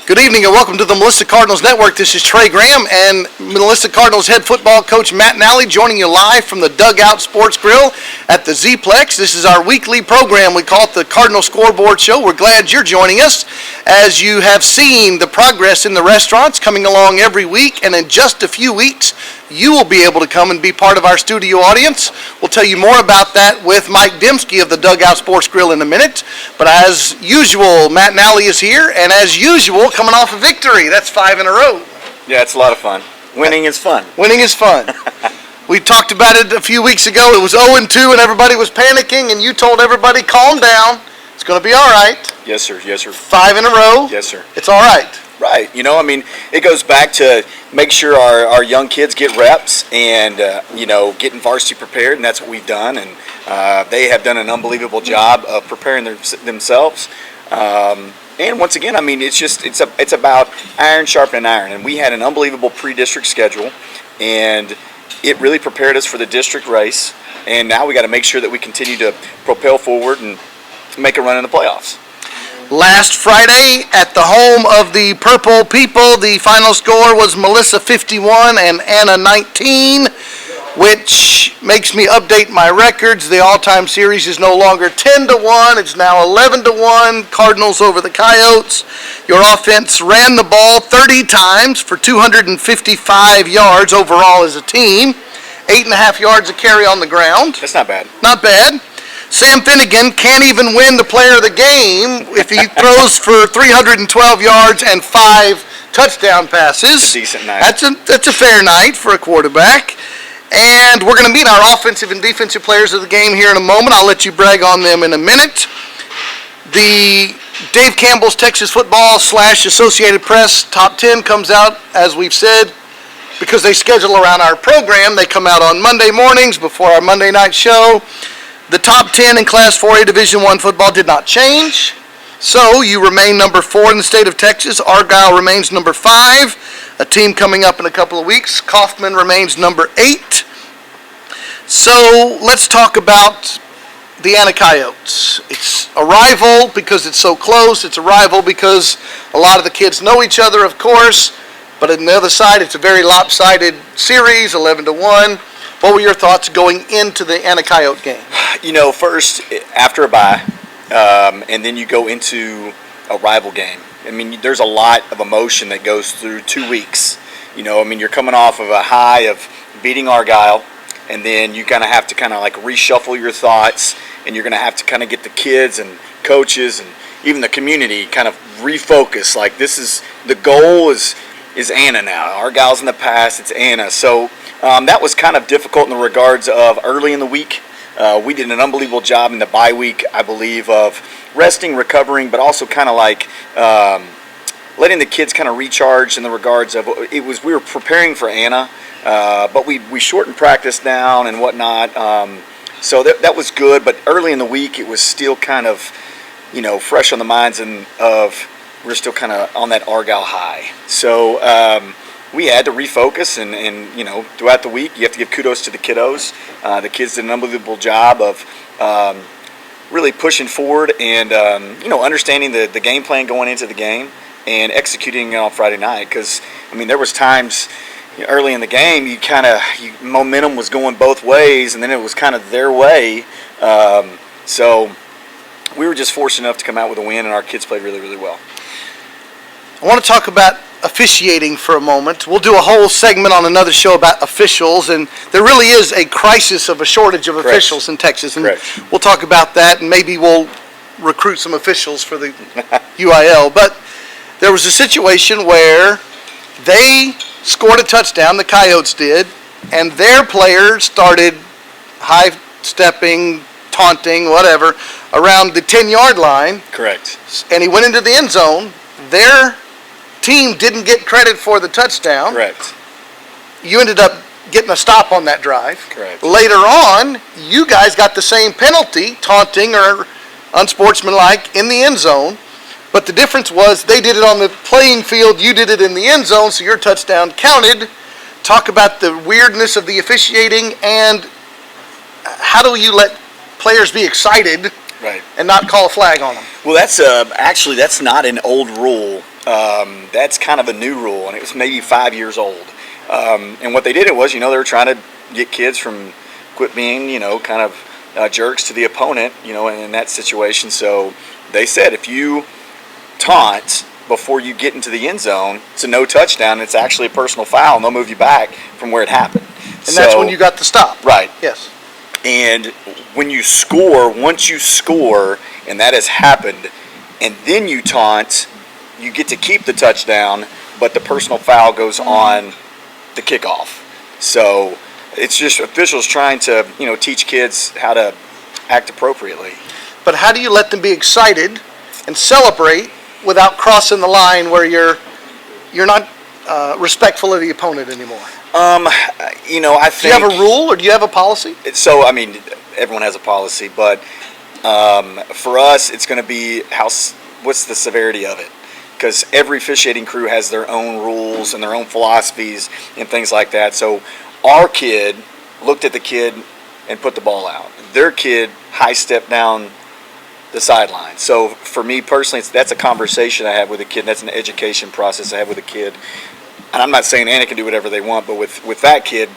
Good evening and welcome to the Melissa Cardinals Network. This is Trey Graham and Melissa Cardinals head football coach Matt Nally joining you live from the Dugout Sports Grill at the Z-Plex. This is our weekly program. We call it the Cardinal Scoreboard Show. We're glad you're joining us. As you have seen the progress in the restaurants coming along every week, and in just a few weeks, you will be able to come and be part of our studio audience. We'll tell you more about that with Mike Dembski of the Dugout Sports Grill in a minute. But as usual, Matt Nally is here, and as usual, coming off a victory. That's 5 in a row. Yeah, it's a lot of fun. Winning is fun. Winning is fun. We talked about it a few weeks ago. It was 0-2 and everybody was panicking, and you told everybody, calm down. It's going to be all right. Yes, sir. Yes, sir. 5 in a row. Yes, sir. It's all right. Right. It goes back to make sure our young kids get reps and, getting varsity prepared, and that's what we've done. And they have done an unbelievable job of preparing themselves. And once again, it's about iron sharpening iron. And we had an unbelievable pre-district schedule, and it really prepared us for the district race. And now we got to make sure that we continue to propel forward and make a run in the playoffs. Last Friday at the home of the Purple People, the final score was Melissa 51 and Anna 19, which makes me update my records. The all-time series is no longer 10-1. It's now 11-1. Cardinals over the Coyotes. Your offense ran the ball 30 times for 255 yards overall as a team. 8.5 yards a carry on the ground. That's not bad. Not bad. Sam Finnegan can't even win the player of the game if he throws for 312 yards and 5 touchdown passes. That's a decent night. That's a fair night for a quarterback. And we're going to meet our offensive and defensive players of the game here in a moment. I'll let you brag on them in a minute. The Dave Campbell's Texas Football / Associated Press Top 10 comes out, as we've said, because they schedule around our program. They come out on Monday mornings before our Monday night show. The top 10 in Class 4A Division I football did not change. So you remain number 4 in the state of Texas. Argyle remains number 5. A team coming up in a couple of weeks. Kaufman remains number 8. So let's talk about the Anna Coyotes. It's a rival because it's so close. It's a rival because a lot of the kids know each other, of course. But on the other side, it's a very lopsided series, 11-1. What were your thoughts going into the Anna Coyote game? First, after a bye, and then you go into a rival game. There's a lot of emotion that goes through 2 weeks. You're coming off of a high of beating Argyle, and then you kind of have to reshuffle your thoughts, and you're going to have to kind of get the kids and coaches and even the community kind of refocus. Like, this is the goal is Anna now. Argyle's in the past, it's Anna. So that was kind of difficult in the regards of early in the week. We did an unbelievable job in the bye week, I believe, of resting, recovering, but also kind of like letting the kids kind of recharge in the regards of we were preparing for Anna, but we shortened practice down and whatnot. So that was good, but early in the week it was still kind of fresh on the minds of we're still kind of on that Argyle high. So we had to refocus, and throughout the week, you have to give kudos to the kiddos. The kids did an unbelievable job of really pushing forward and, understanding the game plan going into the game and executing on Friday night. Because, there was times early in the game, momentum was going both ways, and then it was kind of their way. So we were just fortunate enough to come out with a win, and our kids played really, really well. I want to talk about officiating for a moment. We'll do a whole segment on another show about officials, and there really is a crisis of a shortage of officials in Texas, and we'll talk about that, and maybe we'll recruit some officials for the UIL. But there was a situation where they scored a touchdown, the Coyotes did, and their players started high-stepping, taunting, whatever, around the 10-yard line. Correct. And he went into the end zone. Their team didn't get credit for the touchdown. Correct. You ended up getting a stop on that drive. Correct. Later on, you guys got the same penalty, taunting or unsportsmanlike, in the end zone. But the difference was they did it on the playing field, you did it in the end zone, so your touchdown counted. Talk about the weirdness of the officiating, and how do you let players be excited right, and not call a flag on them? Well, that's actually that's not an old rule that's kind of a new rule, and it was maybe 5 years old. And what they did was, they were trying to get kids from quit being, kind of jerks to the opponent, in that situation. So they said if you taunt before you get into the end zone, it's a no touchdown. It's actually a personal foul, and they'll move you back from where it happened. And that's when you got the stop. Right. Yes. And when you score, once you score, and that has happened, and then you taunt, you get to keep the touchdown, but the personal foul goes on the kickoff. So it's just officials trying to, teach kids how to act appropriately. But how do you let them be excited and celebrate without crossing the line where you're not respectful of the opponent anymore? I think. Do you have a rule or do you have a policy? So, everyone has a policy, but for us, it's going to be what's the severity of it? Because every officiating crew has their own rules and their own philosophies and things like that. So our kid looked at the kid and put the ball out. Their kid high stepped down the sideline. So for me personally, that's a conversation I have with a kid. That's an education process I have with a kid. And I'm not saying Anna can do whatever they want, but with that kid,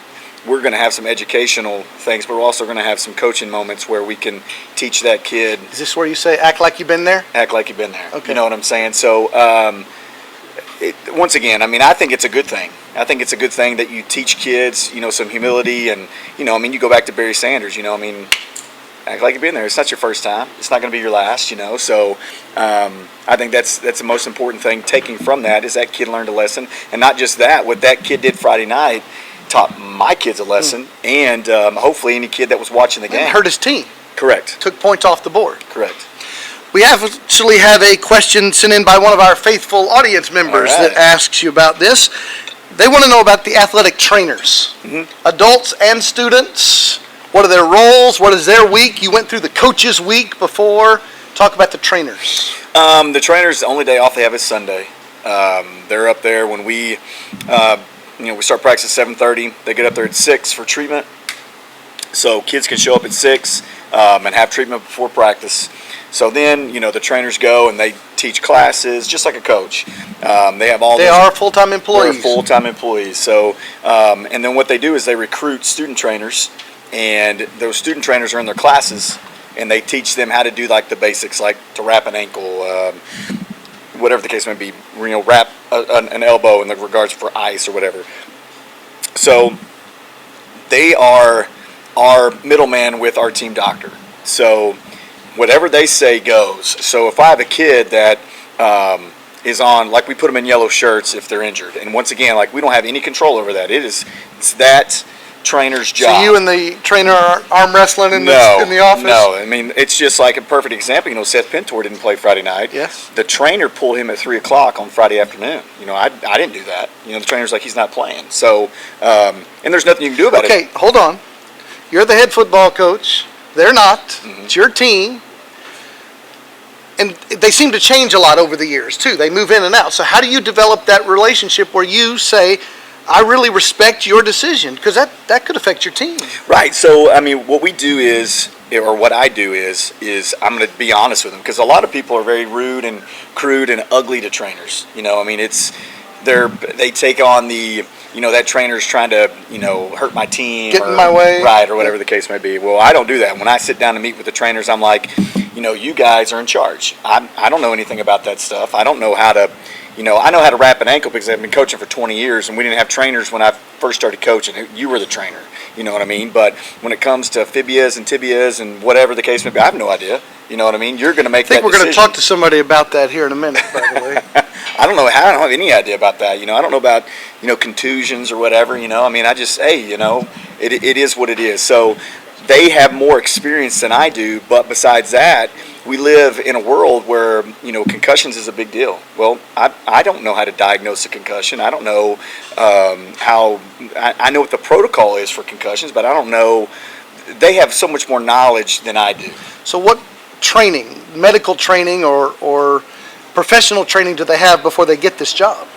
we're going to have some educational things, but we're also going to have some coaching moments where we can teach that kid. Is this where you say, act like you've been there? Act like you've been there. Okay. You know what I'm saying? So, once again, I think it's a good thing. I think it's a good thing that you teach kids, some humility and, you go back to Barry Sanders, act like you've been there. It's not your first time. It's not going to be your last, So I think that's the most important thing taking from that is that kid learned a lesson. And not just that, what that kid did Friday night taught my kids a lesson and hopefully any kid that was watching the game. Hurt his team. Correct. Took points off the board. Correct. We actually have a question sent in by one of our faithful audience members that asks you about this. They want to know about the athletic trainers, adults and students. What are their roles? What is their week? You went through the coaches' week before. Talk about the trainers. The trainers, the only day off they have is Sunday. They're up there when we start practice at 7:30. They get up there at 6 for treatment. So kids can show up at 6 and have treatment before practice. So then, the trainers go and they teach classes just like a coach. They have all. They are full-time employees. They're full-time employees. So, and then what they do is they recruit student trainers, and those student trainers are in their classes, and they teach them how to do like the basics, like to wrap an ankle, whatever the case may be. Wrap an elbow in the regards for ice or whatever. So they are our middleman with our team doctor. So whatever they say goes. So if I have a kid that is on, like we put them in yellow shirts if they're injured. And once again, like we don't have any control over that. It's that trainer's job. So you and the trainer are arm wrestling in the office? No, it's just like a perfect example. Seth Pintor didn't play Friday night. Yes. The trainer pulled him at 3 o'clock on Friday afternoon. I didn't do that. The trainer's like, he's not playing. So, and there's nothing you can do about it. Okay, hold on. You're the head football coach. They're not. It's your team. And they seem to change a lot over the years, too. They move in and out. So how do you develop that relationship where you say, I really respect your decision? Because that could affect your team. Right. So, what we do is, or what I do is I'm going to be honest with them. Because a lot of people are very rude and crude and ugly to trainers. They take on the, that trainer's trying to, hurt my team. Get in my way. Right, or whatever the case may be. Well, I don't do that. When I sit down to meet with the trainers, I'm like, you guys are in charge. I don't know anything about that stuff. I don't know how to, I know how to wrap an ankle because I've been coaching for 20 years, and we didn't have trainers when I first started coaching. You were the trainer, you know what I mean? But when it comes to fibias and tibias and whatever the case may be, I have no idea. You know what I mean? You're going to make that decision. I think we're going to talk to somebody about that here in a minute, by the way. I don't have any idea about that. I don't know about, contusions or whatever, I just, it is what it is. So they have more experience than I do, but besides that, we live in a world where, concussions is a big deal. Well, I don't know how to diagnose a concussion. I don't know I know what the protocol is for concussions, but I don't know. They have so much more knowledge than I do. So what training, medical training or professional training do they have before they get this job?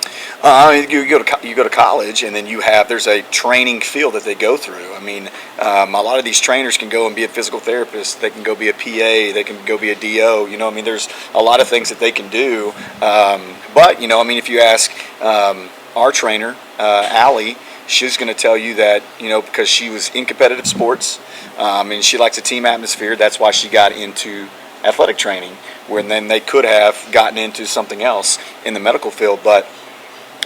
You go to college, and then there's a training field that they go through. I mean, a lot of these trainers can go and be a physical therapist. They can go be a PA. They can go be a DO. You know, I mean, there's a lot of things that they can do. But you know, I mean, if you ask our trainer, Allie, she's going to tell you that, you know, because she was in competitive sports and she likes a team atmosphere. That's why she got into athletic training, where then they could have gotten into something else in the medical field. But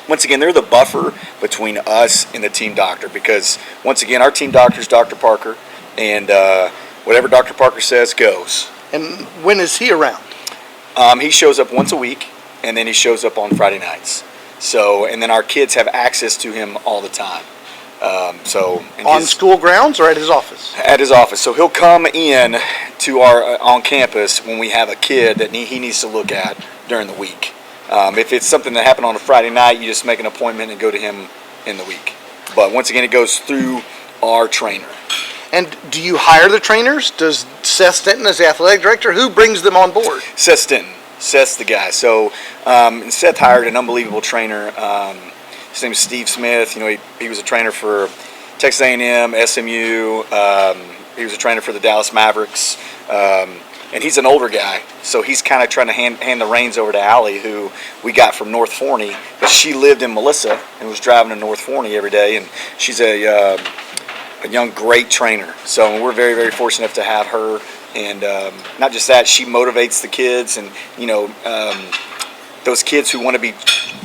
once again, they're the buffer between us and the team doctor, because once again, our team doctor is Dr. Parker, and whatever Dr. Parker says goes. And when is he around? He shows up once a week, and then he shows up on Friday nights. So, and then our kids have access to him all the time. On school grounds or at his office? At his office. So he'll come in to our on campus when we have a kid that he needs to look at during the week. If it's something that happened on a Friday night, you just make an appointment and go to him in the week. But once again, it goes through our trainer. And do you hire the trainers? Does Seth Stinton, as the athletic director, who brings them on board? Seth Stinton. Seth's the guy. So Seth hired an unbelievable trainer. His name is Steve Smith. You know, he was a trainer for Texas A&M, SMU. He was a trainer for the Dallas Mavericks. And he's an older guy, so he's kind of trying to hand the reins over to Allie, who we got from North Forney. But she lived in Melissa and was driving to North Forney every day, and she's a young, great trainer. So we're very, very fortunate enough to have her. And not just that, she motivates the kids, and you know, those kids who want to be,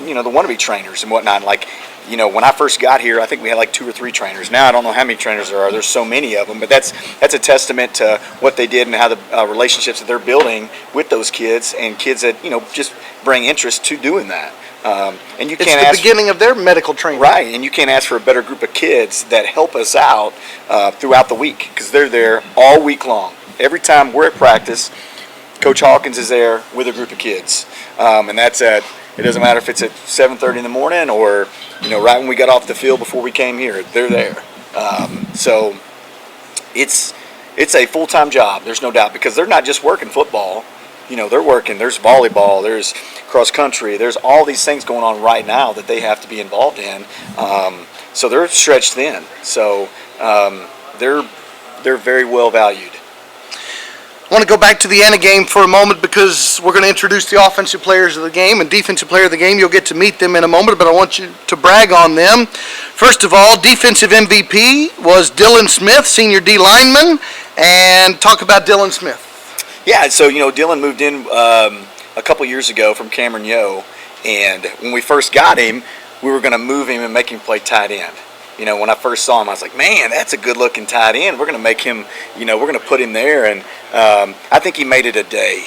you know, they want to be trainers and whatnot. Like, you know, when I first got here, I think we had like 2 or 3 trainers. Now I don't know how many trainers there are. There's so many of them, but that's a testament to what they did and how the relationships that they're building with those kids, and kids that, you know, just bring interest to doing that. And you can't It's the beginning of their medical training. Right, and you can't ask for a better group of kids that help us out throughout the week, because they're there all week long. Every time we're at practice, Coach Hawkins is there with a group of kids, and that's it doesn't matter if it's at 7:30 in the morning or, you know, right when we got off the field before we came here. They're there. So it's a full-time job. There's no doubt, because they're not just working football. You know, they're working. There's volleyball. There's cross country. There's all these things going on right now that they have to be involved in. So they're stretched thin. So they're very well valued. I want to go back to the Anna game for a moment, because we're going to introduce the offensive players of the game and defensive player of the game. You'll get to meet them in a moment, but I want you to brag on them. First of all, defensive MVP was Dylan Smith, senior D lineman, and talk about Dylan Smith. Yeah, so, you know, Dylan moved in a couple years ago from Cameron Yo, and when we first got him, we were going to move him and make him play tight end. You know, when I first saw him, I was like, man, that's a good-looking tight end. We're going to make him, you know, we're going to put him there. And I think he made it a day.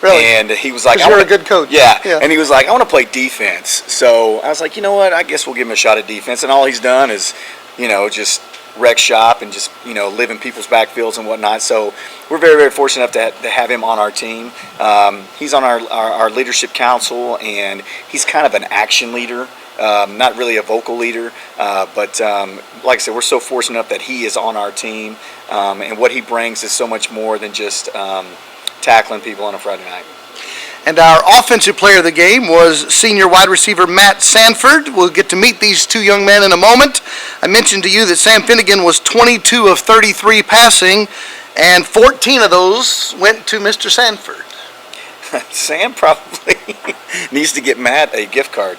Really? And he was like, you're a good coach. Yeah. And he was like, I want to play defense. So I was like, you know what, I guess we'll give him a shot at defense. And all he's done is, you know, just wreck shop and just, you know, live in people's backfields and whatnot. So we're very, very fortunate enough to have him on our team. He's on our leadership council, and he's kind of an action leader. Not really a vocal leader, but like I said, we're so fortunate enough that he is on our team, and what he brings is so much more than just tackling people on a Friday night. And our offensive player of the game was senior wide receiver Matt Sanford. We'll get to meet these two young men in a moment. I mentioned to you that Sam Finnegan was 22 of 33 passing, and 14 of those went to Mr. Sanford. Sam probably needs to get Matt a gift card.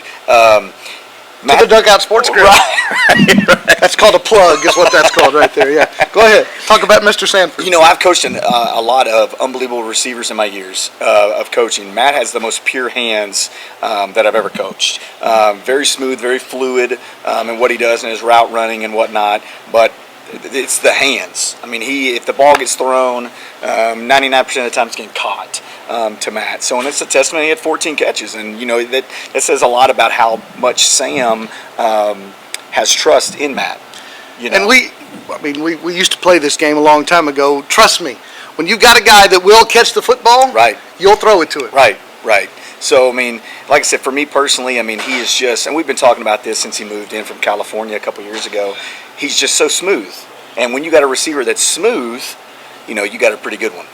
To the Dugout Sports Grill. Right. That's called a plug, is what that's called right there, yeah. Go ahead. Talk about Mr. Sanford. You know, I've coached a lot of unbelievable receivers in my years of coaching. Matt has the most pure hands that I've ever coached. Very smooth, very fluid in what he does in his route running and whatnot, but it's the hands. I mean, if the ball gets thrown, 99% of the time it's getting caught to Matt. So, and it's a testament. He had 14 catches, and you know that says a lot about how much Sam has trust in Matt. You know? And we used to play this game a long time ago. Trust me, when you've got a guy that will catch the football, right, you'll throw it to him. Right. So, I mean, like I said, for me personally, I mean, he is just, and we've been talking about this since he moved in from California a couple years ago, he's just so smooth. And when you got a receiver that's smooth, you know, you got a pretty good one.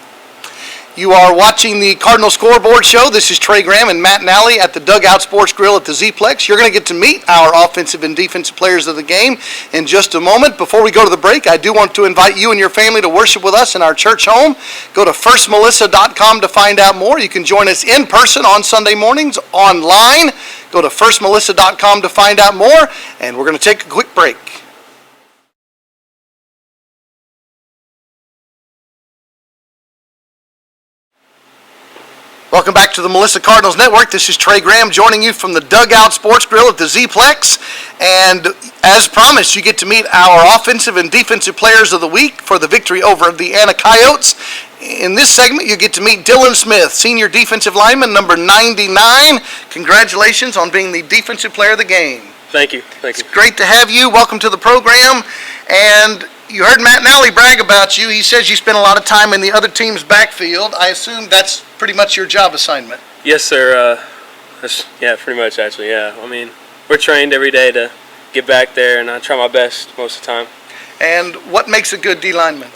You are watching the Cardinals Scoreboard show. This is Trey Graham and Matt Nally at the Dugout Sports Grill at the Z-Plex. You're going to get to meet our offensive and defensive players of the game in just a moment. Before we go to the break, I do want to invite you and your family to worship with us in our church home. Go to firstmelissa.com to find out more. You can join us in person on Sunday mornings, online. Go to firstmelissa.com to find out more, and we're going to take a quick break. Welcome back to the Melissa Cardinals Network. This is Trey Graham joining you from the Dugout Sports Grill at the Z-Plex. And as promised, you get to meet our offensive and defensive players of the week for the victory over the Anna Coyotes. In this segment, you get to meet Dylan Smith, senior defensive lineman, number 99. Congratulations on being the defensive player of the game. Thank you. Thank you. It's great to have you. Welcome to the program. And you heard Matt Nally brag about you. He says you spend a lot of time in the other team's backfield. I assume that's pretty much your job assignment. Yes, sir. Yeah, pretty much, actually, yeah. I mean, we're trained every day to get back there, and I try my best most of the time. And what makes a good D lineman?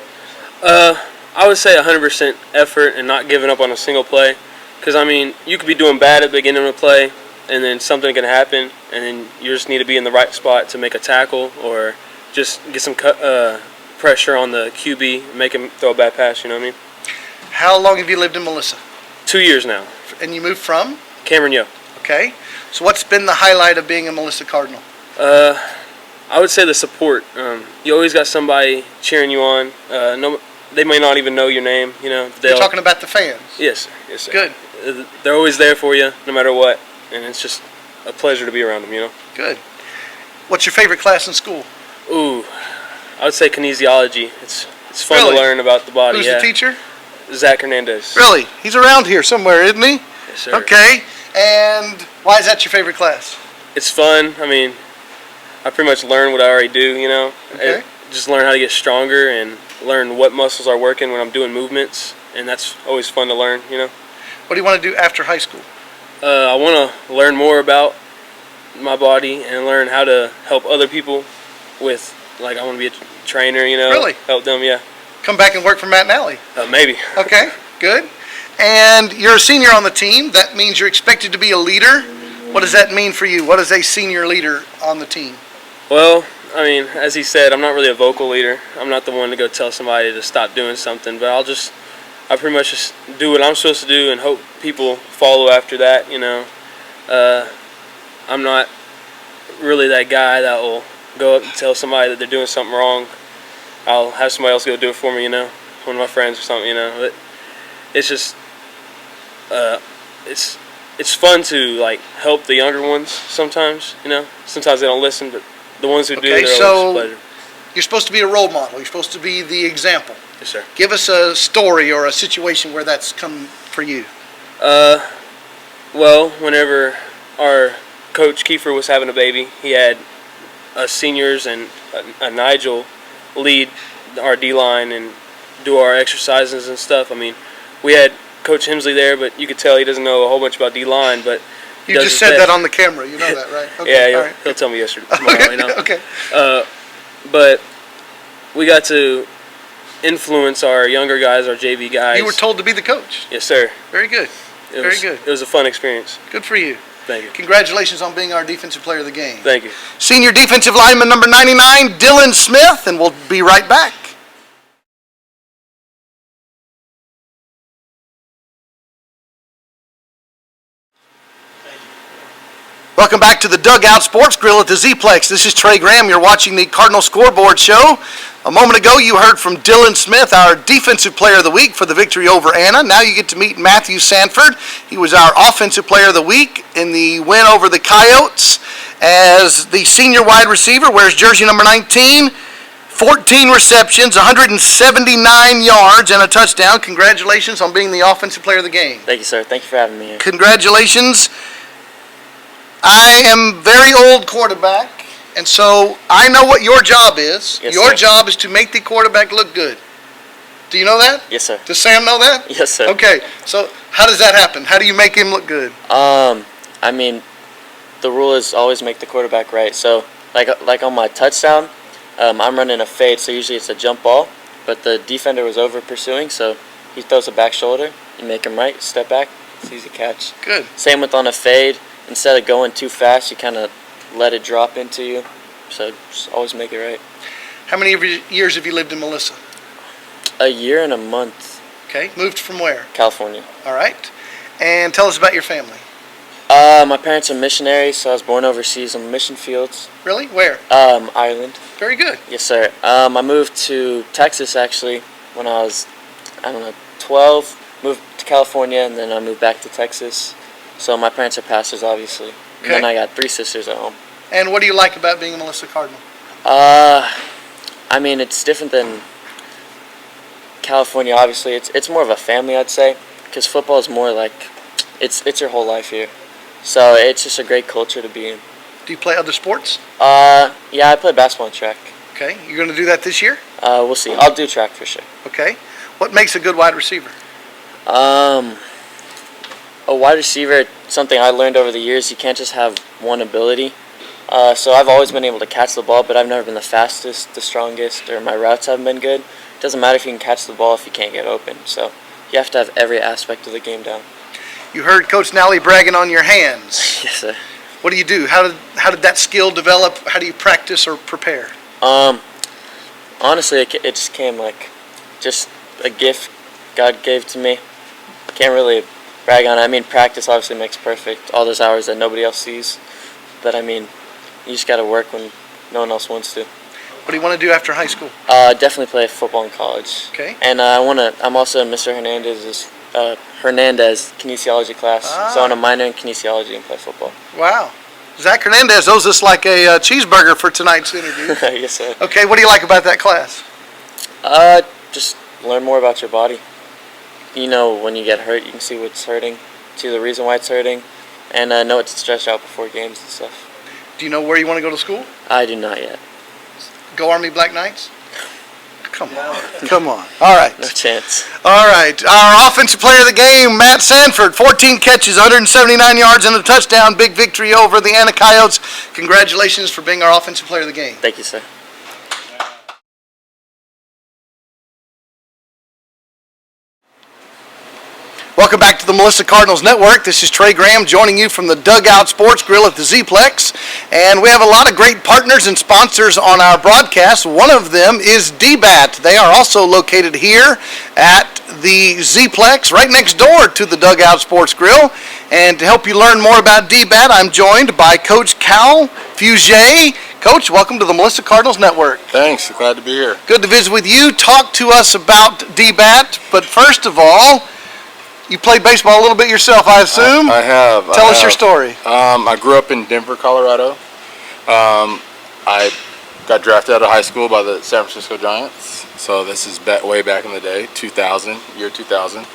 I would say 100% effort and not giving up on a single play. Because, I mean, you could be doing bad at the beginning of a play, and then something can happen, and then you just need to be in the right spot to make a tackle or just get some pressure on the QB, make him throw a bad pass, you know what I mean? How long have you lived in Melissa? 2 years now. And you moved from? Cameron, Yo. Okay. So what's been the highlight of being a Melissa Cardinal? I would say the support. You always got somebody cheering you on. They may not even know your name, you know. You're talking about the fans? Yes, sir. Yes, sir. Good. They're always there for you, no matter what, and it's just a pleasure to be around them, you know. Good. What's your favorite class in school? Ooh, I would say kinesiology. It's fun Really? to learn about the body. Who's yeah. the teacher? Zach Hernandez. Really? He's around here somewhere, isn't he? Yes, sir. Okay. And why is that your favorite class? It's fun. I mean, I pretty much learn what I already do, you know. Okay. Just learn how to get stronger and learn what muscles are working when I'm doing movements, and that's always fun to learn, you know. What do you want to do after high school? I want to learn more about my body and learn how to help other people with, like, I want to be a trainer, you know. Really? Help them, yeah. Come back and work for Matt Nally. Maybe. Okay, good. And you're a senior on the team. That means you're expected to be a leader. What does that mean for you? What is a senior leader on the team? Well, I mean, as he said, I'm not really a vocal leader. I'm not the one to go tell somebody to stop doing something, but I pretty much just do what I'm supposed to do and hope people follow after that, you know. I'm not really that guy that will go up and tell somebody that they're doing something wrong. I'll have somebody else go do it for me, you know, one of my friends or something, you know. But it's just, it's fun to, like, help the younger ones sometimes, you know. Sometimes they don't listen, but the ones who do, they're always a pleasure. You're supposed to be a role model. You're supposed to be the example. Yes, sir. Give us a story or a situation where that's come for you. Well, whenever our coach Kiefer was having a baby, he had us seniors and a Nigel lead our D-line and do our exercises and stuff. I mean, we had Coach Hemsley there, but you could tell he doesn't know a whole bunch about D-line, but you just said that on the camera. You know that, right? Okay, yeah, right. He'll tell me tomorrow, you know. Okay. But we got to influence our younger guys, our JV guys. You were told to be the coach. Yes, sir. Very good. Very good. It was a fun experience. Good for you. Thank you. Congratulations on being our defensive player of the game. Thank you. Senior defensive lineman number 99, Dylan Smith, and we'll be right back. Welcome back to the Dugout Sports Grill at the Z-Plex. This is Trey Graham. You're watching the Cardinal Scoreboard show. A moment ago, you heard from Dylan Smith, our Defensive Player of the Week for the victory over Anna. Now you get to meet Matthew Sanford. He was our Offensive Player of the Week in the win over the Coyotes as the senior wide receiver, wears jersey number 19, 14 receptions, 179 yards, and a touchdown. Congratulations on being the Offensive Player of the game. Thank you, sir. Thank you for having me here. Congratulations. I am very old quarterback, and so I know what your job is. Yes, your sir. job is to make the quarterback look good. Do you know that? Yes, sir. Does Sam know that? Yes, sir. Okay, so how does that happen? How do you make him look good? I mean, the rule is always make the quarterback right. So, like on my touchdown, I'm running a fade, so usually it's a jump ball, but the defender was over pursuing, so he throws a back shoulder, you make him right, step back, it's easy catch. Good. Same with on a fade. Instead of going too fast, you kind of let it drop into you. So just always make it right. How many years have you lived in Melissa? A year and a month, Okay. Moved from where? California. All right. And tell us about your family. My parents are missionaries, so I was born overseas on mission fields. Really? Where? Ireland. Very good. Yes, sir. I moved to Texas, actually, when I was, 12. Moved to California, and then I moved back to Texas. So my parents are pastors, obviously. And then Okay. I got 3 sisters at home. And what do you like about being a Melissa Cardinal? It's different than California, obviously. It's more of a family, I'd say, because football is more like, it's your whole life here. So it's just a great culture to be in. Do you play other sports? Yeah, I play basketball and track. Okay. You're going to do that this year? We'll see. I'll do track for sure. Okay. What makes a good wide receiver? A wide receiver, something I learned over the years, you can't just have one ability. So I've always been able to catch the ball, but I've never been the fastest, the strongest, or my routes haven't been good. It doesn't matter if you can catch the ball if you can't get open. So you have to have every aspect of the game down. You heard Coach Nally bragging on your hands. Yes, sir. What do you do? How did that skill develop? How do you practice or prepare? Honestly, it just came like just a gift God gave to me. Can't really brag on it. Practice obviously makes perfect. All those hours that nobody else sees. But you just got to work when no one else wants to. What do you want to do after high school? Definitely play football in college. Okay. And I'm also in Mr. Hernandez kinesiology class. So I want to minor in kinesiology and play football. Wow. Zach Hernandez owes us like a cheeseburger for tonight's interview. Yes, sir. Okay, what do you like about that class? Just learn more about your body. When you get hurt, you can see what's hurting, see the reason why it's hurting, and know what to stretch out before games and stuff. Do you know where you want to go to school? I do not yet. Go Army Black Knights? Come on. Come on. All right. No chance. All right. Our offensive player of the game, Matt Sanford, 14 catches, 179 yards, and a touchdown. Big victory over the Anna Coyotes. Congratulations for being our offensive player of the game. Thank you, sir. Welcome back to the Melissa Cardinals Network. This is Trey Graham joining you from the Dugout Sports Grill at the Z-Plex. And we have a lot of great partners and sponsors on our broadcast. One of them is D-Bat. They are also located here at the Z-Plex, right next door to the Dugout Sports Grill. And to help you learn more about D-Bat, I'm joined by Coach Cal Fugé. Coach, welcome to the Melissa Cardinals Network. Thanks, glad to be here. Good to visit with you. Talk to us about D-Bat. But first of all, you played baseball a little bit yourself, I assume? I have. Tell us your story. I grew up in Denver, Colorado. I got drafted out of high school by the San Francisco Giants. So this is way back in the day, 2000, year 2000.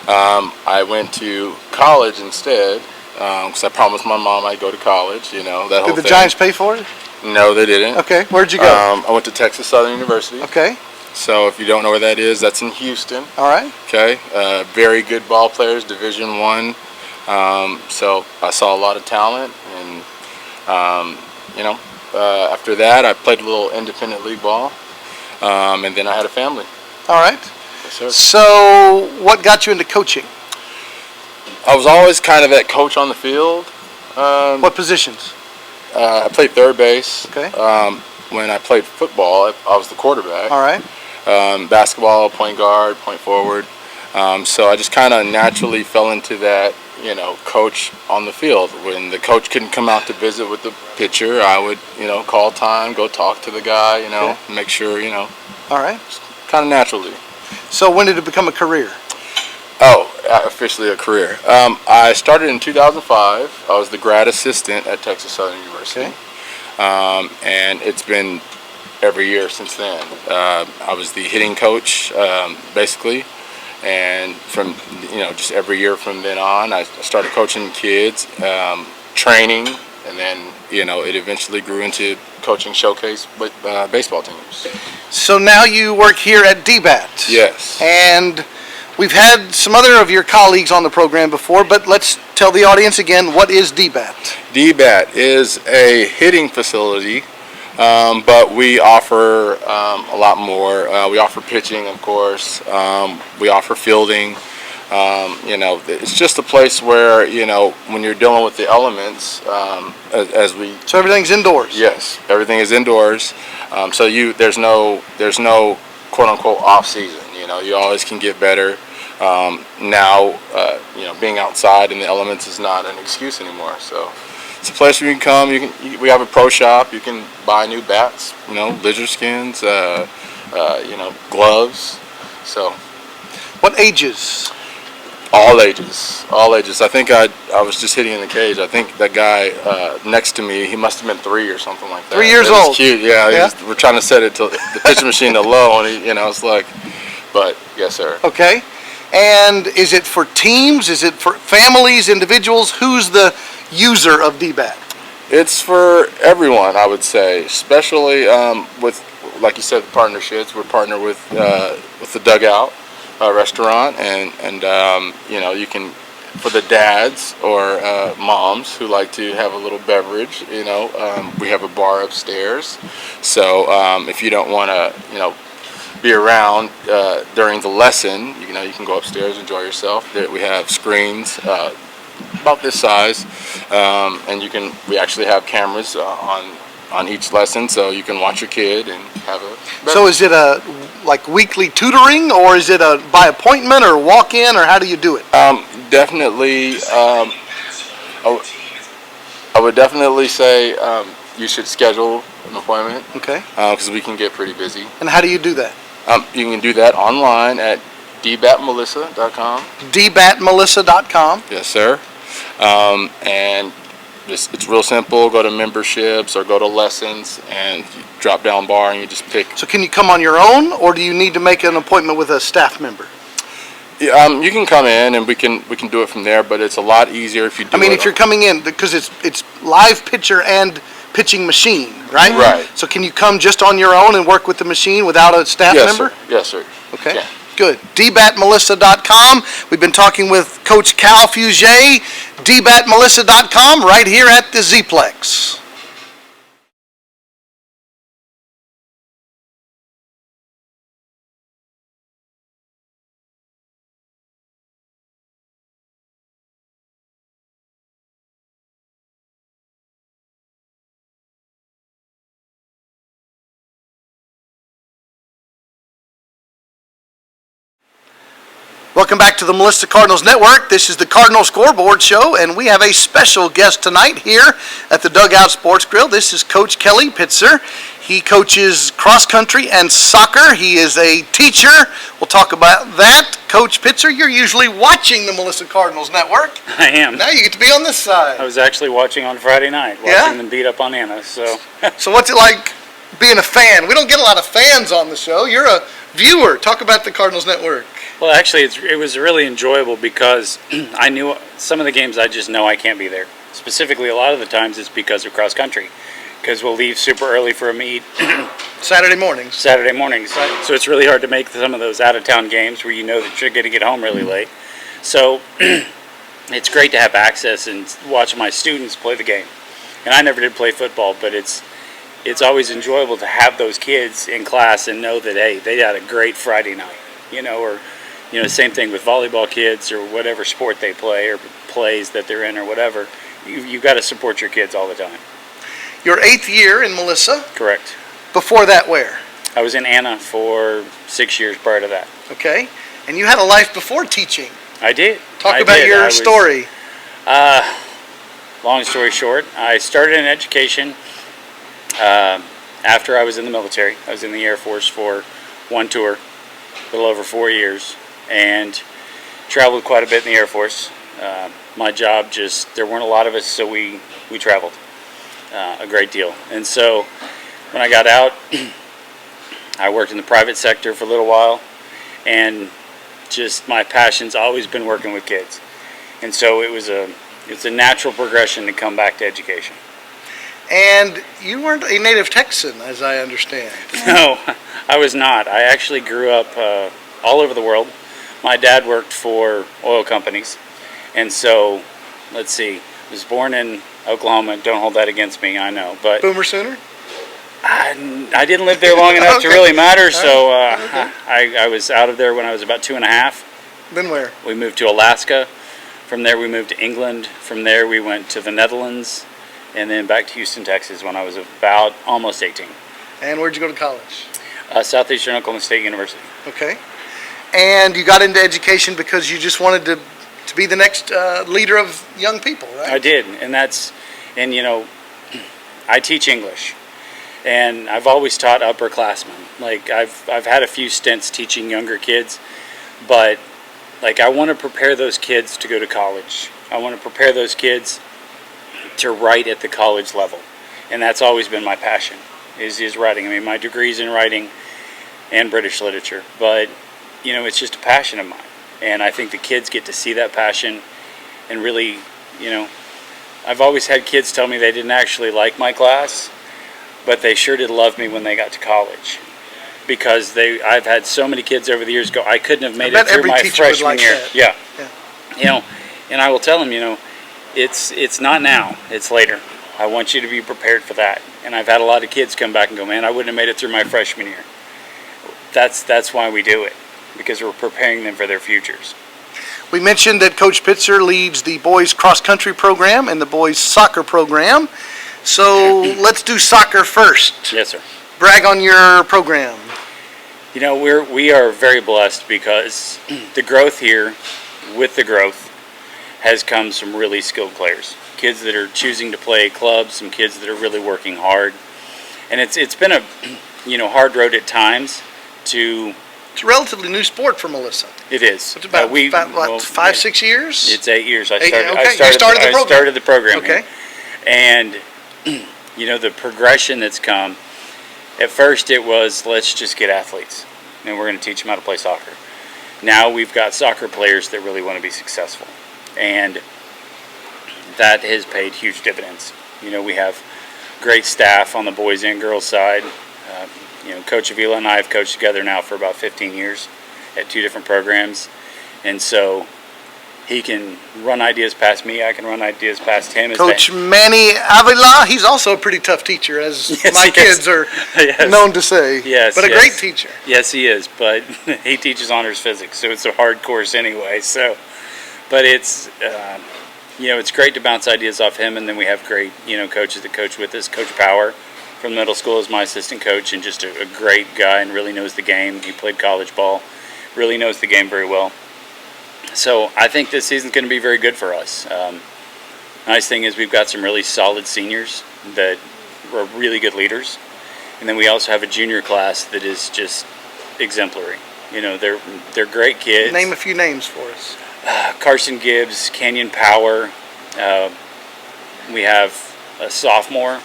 I went to college instead because I promised my mom I'd go to college, that whole thing. Did the Giants pay for it? No, they didn't. Okay, where'd you go? I went to Texas Southern University. Okay, So if you don't know where that is, that's in Houston. all right. Okay, very good ball players, Division I. So I saw a lot of talent, and after that, I played a little independent league ball, and then I had a family. All right. Yes, sir. So what got you into coaching? I was always kind of that coach on the field. What positions? I played third base. Okay. When I played football, I was the quarterback. All right. Basketball, point guard, point forward. So I just kind of naturally fell into that, coach on the field. When the coach couldn't come out to visit with the pitcher, I would, call time, go talk to the guy, Okay. make sure, All right. kind of naturally. So when did it become a career? Oh, officially a career. I started in 2005. I was the grad assistant at Texas Southern University. Okay. And it's been every year since then. I was the hitting coach, basically. And from, just every year from then on, I started coaching kids, training, and then, it eventually grew into coaching showcase with baseball teams. So now you work here at D-Bat. Yes. And we've had some other of your colleagues on the program before, but let's tell the audience again, what is D-Bat? D-Bat is a hitting facility But we offer a lot more. We offer pitching, of course. We offer fielding. It's just a place where, when you're dealing with the elements, as we. So everything's indoors? Yes, everything is indoors. So there's no quote unquote off season. You always can get better. Now, being outside in the elements is not an excuse anymore. So it's a place where you can come. We have a pro shop. You can buy new bats. Lizard skins. Gloves. So. What ages? All ages. I think I was just hitting in the cage. I think that guy next to me, he must have been 3 or something like that. 3 years It was old. Cute, yeah. We're trying to set it to the pitching machine to low, and it's like, but yes, sir. Okay. And is it for teams? Is it for families, individuals? Who's the user of DBAT? It's for everyone, I would say, especially with, like you said, partnerships. We're partnered with the Dugout restaurant, and you can, for the dads or moms who like to have a little beverage, we have a bar upstairs. So if you don't want to, be around during the lesson, you can go upstairs, enjoy yourself. We have screens about this size, and we actually have cameras on each lesson, so you can watch your kid and have a beverage. So is it a weekly tutoring, or is it a by appointment or walk-in, or how do you do it? Definitely, I would definitely say you should schedule an appointment. Okay. Because we can get pretty busy. And how do you do that? You can do that online at dbatmelissa.com. dbatmelissa.com. Yes, sir. And it's real simple. Go to memberships or go to lessons, and you drop down bar and you just pick. So can you come on your own, or do you need to make an appointment with a staff member? You can come in and we can do it from there, but it's a lot easier if you do if you're coming in, because it's live pitcher and pitching machine, right? Right. So can you come just on your own and work with the machine without a staff member? Sir. Yes, sir. Okay. Yeah. Good. dbatmelissa.com. We've been talking with Coach Cal Fuget. dbatmelissa.com right here at the Z-Plex. Welcome back to the Melissa Cardinals Network. This is the Cardinal Scoreboard Show, and we have a special guest tonight here at the Dugout Sports Grill. This is Coach Kelly Pitzer. He coaches cross country and soccer. He is a teacher. We'll talk about that. Coach Pitzer, you're usually watching the Melissa Cardinals Network. I am. Now you get to be on this side. I was actually watching on Friday night, watching them beat up on Anna. So So what's it like being a fan? We don't get a lot of fans on the show. You're a viewer. Talk about the Cardinals Network. Well, actually, it was really enjoyable because I knew some of the games I just know I can't be there. Specifically, a lot of the times it's because of cross country, because we'll leave super early for a meet Saturday mornings. So it's really hard to make some of those out-of-town games where you know that you're going to get home really late. So it's great to have access and watch my students play the game. And I never did play football, but it's always enjoyable to have those kids in class and know that, hey, they had a great Friday night, or same thing with volleyball kids or whatever sport they play or plays that they're in or whatever. You've got to support your kids all the time. Your 8th year in Melissa. Correct. Before that, where? I was in Anna for 6 years prior to that. Okay. And you had a life before teaching. I did. Talk about your story. Long story short, I started in education after I was in the military. I was in the Air Force for one tour, a little over 4 years, and traveled quite a bit in the Air Force. My job there weren't a lot of us, so we traveled a great deal. And so when I got out, I worked in the private sector for a little while, and just my passion's always been working with kids. And so it's a natural progression to come back to education. And you weren't a native Texan, as I understand. No, I was not. I actually grew up all over the world. My dad worked for oil companies. And so, let's see, I was born in Oklahoma. Don't hold that against me, I know. But Boomer Sooner? I didn't live there long enough to Okay. really matter, so I was out of there when I was about 2.5. Then where? We moved to Alaska. From there, we moved to England. From there, we went to the Netherlands, and then back to Houston, Texas, when I was about almost 18. And where'd you go to college? Southeastern Oklahoma State University. Okay. And you got into education because you just wanted to be the next leader of young people, right? I did, and you know, I teach English, and I've always taught upperclassmen. Like I've had a few stints teaching younger kids, but like I want to prepare those kids to go to college. I want to prepare those kids to write at the college level, and that's always been my passion. Is writing. I mean, my degree's in writing and British literature, but you know, it's just a passion of mine, and I think the kids get to see that passion and really, you know, I've always had kids tell me they didn't actually like my class, but they sure did love me when they got to college, because I've had so many kids over the years go, I couldn't have made it through my freshman year. Yeah. You know, and I will tell them, you know, it's not now, it's later. I want you to be prepared for that. And I've had a lot of kids come back and go, man, I wouldn't have made it through my freshman year. That's why we do it, because we're preparing them for their futures. We mentioned that Coach Pitzer leads the boys cross-country program and the boys soccer program. So let's do soccer first. Yes, sir. Brag on your program. You know, we are very blessed because the growth here, with the growth, has come some really skilled players. Kids that are choosing to play clubs, some kids that are really working hard. And it's been a, you know, hard road at times to... It's a relatively new sport for Melissa. It is. It's about, what, 5-6 years? It's 8 years. I Okay. started You started the program. I started the program. Okay. And, you know, the progression that's come, at first it was, let's just get athletes, and we're going to teach them how to play soccer. Now we've got soccer players that really want to be successful. And that has paid huge dividends. You know, we have great staff on the boys and girls side. You know, Coach Avila and I have coached together now for about 15 years at 2 different programs. And so he can run ideas past me, I can run ideas past him. Coach Manny Avila, he's also a pretty tough teacher, as Yes, my he kids is. are Yes. known to say. Yes, But a yes. great teacher. Yes, he is, but he teaches honors physics, so it's a hard course anyway. So, but it's, you know, it's great to bounce ideas off him, and then we have great, you know, coaches that coach with us. Coach Power from middle school is my assistant coach, and just a great guy and really knows the game. He played college ball, really knows the game very well. So I think this season's going to be very good for us. Nice thing is we've got some really solid seniors that are really good leaders, and then we also have a junior class that is just exemplary. You know, they're great kids. Name a few names for us. Carson Gibbs, Canyon Power. We have a sophomore.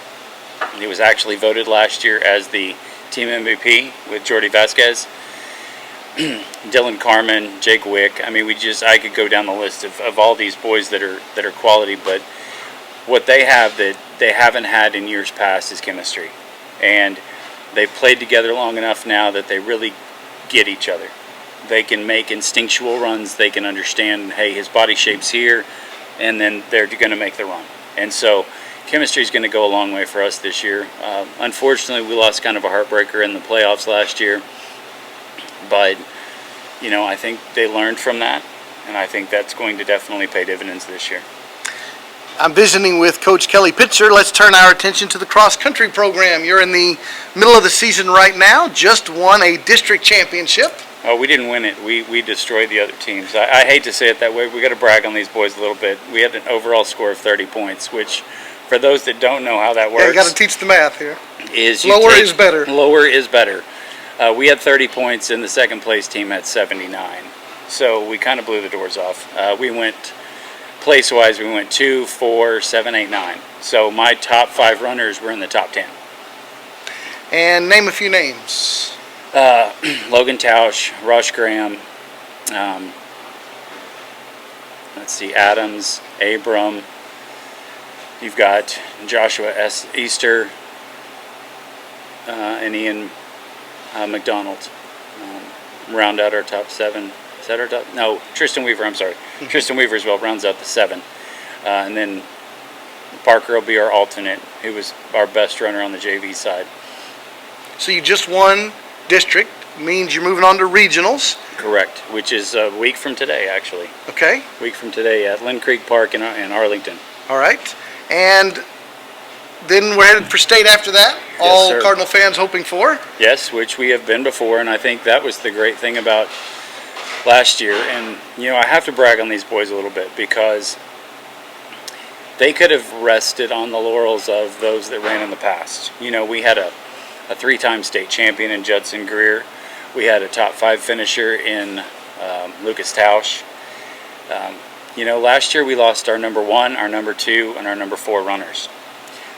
He was actually voted last year as the team MVP with Jordy Vasquez. Dylan Carmen, Jake Wick. I mean, I could go down the list of all these boys that are quality, but what they have that they haven't had in years past is chemistry. And they've played together long enough now that they really get each other. They can make instinctual runs. They can understand, hey, his body shape's here, and then they're going to make the run. And so chemistry is going to go a long way for us this year. Unfortunately, we lost kind of a heartbreaker in the playoffs last year. But, you know, I think they learned from that, and I think that's going to definitely pay dividends this year. I'm visiting with Coach Kelly Pitzer. Let's turn our attention to the cross-country program. You're in the middle of the season right now, just won a district championship. Oh, we didn't win it. We destroyed the other teams. I hate to say it that way. We got to brag on these boys a little bit. We had an overall score of 30 points, which, for those that don't know how that works, Yeah, you got to teach the math here. is Lower is better. Lower is better. We had 30 points, and the second place team had 79. So we kind of blew the doors off. We went, place-wise, we went 2, 4, 7, 8, 9. So my top 5 runners were in the top 10. And name a few names. Logan Tausch, Rush Graham, let's see, Adams, Abram. You've got Joshua S. Easter and Ian McDonald. Round out our top 7. Is that our top? No, Tristan Weaver, I'm sorry. Tristan Weaver as well rounds out the 7. And then Parker will be our alternate, who was our best runner on the JV side. So you just won district, means you're moving on to regionals. Correct, which is a week from today, actually. Okay. Week from today at Lynn Creek Park in Arlington. All right. And then we're headed for state after that. Yes, All sir. Cardinal fans hoping for. Yes, which we have been before, and I think that was the great thing about last year. And, I have to brag on these boys a little bit because they could have rested on the laurels of those that ran in the past. We had a 3-time state champion in Judson Greer. We had a top 5 finisher in Lucas Tausch. Last year we lost our number 1, our number 2, and our number 4 runners.